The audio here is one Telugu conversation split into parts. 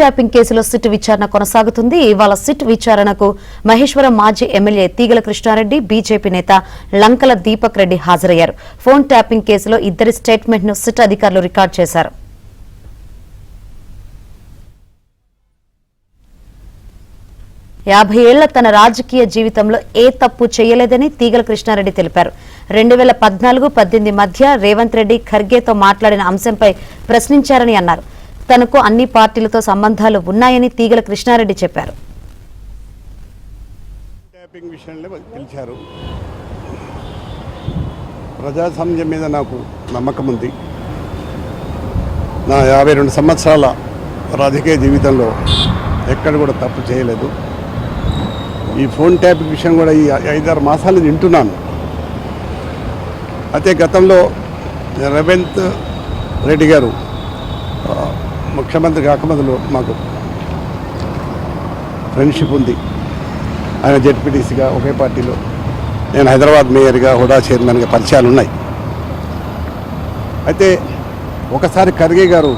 ట్యాపింగ్ కేసులో సిట్ విచారణ కొనసాగుతుంది. ఇవాళ సిట్ విచారణకు మహేశ్వరం మాజీ ఎమ్మెల్యే తీగల కృష్ణారెడ్డి, బీజేపీ నేత లంకల దీపక్ రెడ్డి హాజరయ్యారు. ఫోన్ ట్యాపింగ్ కేసులో ఇద్దరి స్టేట్మెంట్ ను సిట్ అధికారులు రికార్డు చేశారు. యాభై ఏళ్ల తన రాజకీయ జీవితంలో ఏ తప్పు చేయలేదని తీగల కృష్ణారెడ్డి తెలిపారు. 2014-18 మధ్య రేవంత్ రెడ్డి ఖర్గేతో మాట్లాడిన అంశంపై ప్రశ్నించారని అన్నారు. తనకు అన్ని పార్టీలతో సంబంధాలు ఉన్నాయని తీగల కృష్ణారెడ్డి చెప్పారు. ప్రజాస్వామ్యం మీద నాకు నమ్మకం ఉంది. నా 52 సంవత్సరాల రాజకీయ జీవితంలో ఎక్కడ కూడా తప్పు చేయలేదు. ఈ ఫోన్ ట్యాపింగ్ విషయం కూడా ఈ 5-6 మాసాలు వింటున్నాను. అయితే గతంలో రేవంత్ రెడ్డి గారు ముఖ్యమంత్రి కాకముందులో మాకు ఫ్రెండ్షిప్ ఉంది. ఆయన జెడ్పీటీసీగా ఒకే పార్టీలో, నేను హైదరాబాద్ మేయర్గా, హుడా చైర్మన్గా పరిచయాలు ఉన్నాయి. అయితే ఒకసారి ఖర్గే గారు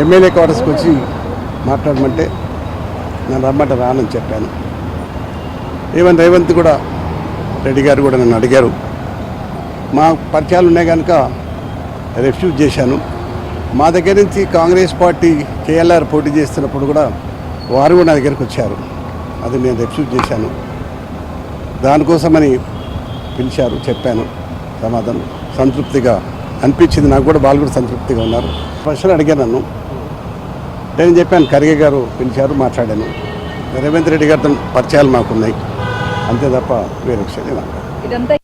ఎమ్మెల్యే క్వార్టర్స్కి వచ్చి మాట్లాడమంటే నేను రమ్మంటే రానని చెప్పాను. ఈవెన్ రేవంత్ కూడా రెడ్డి గారు కూడా నన్ను అడిగారు. మా పరిచయాలు ఉన్నాయి కనుక రిఫ్యూజ్ చేశాను. మా దగ్గర నుంచి కాంగ్రెస్ పార్టీ కేఎల్ఆర్ పోటీ చేస్తున్నప్పుడు కూడా వారు కూడా నా దగ్గరికి వచ్చారు. అది నేను రిఫ్యూజ్ చేశాను. దానికోసమని పిలిచారు, చెప్పాను సమాధానం. సంతృప్తిగా అనిపించింది నాకు కూడా. వాళ్ళు కూడా సంతృప్తిగా ఉన్నారు. ప్రశ్నలు అడిగాను నన్ను. నేను చెప్పాను ఖర్గే గారు పిలిచారు, మాట్లాడాను. రేవంత్ రెడ్డి గారితో పరిచయాలు మాకున్నాయి, అంతే తప్ప వేరే విషయం.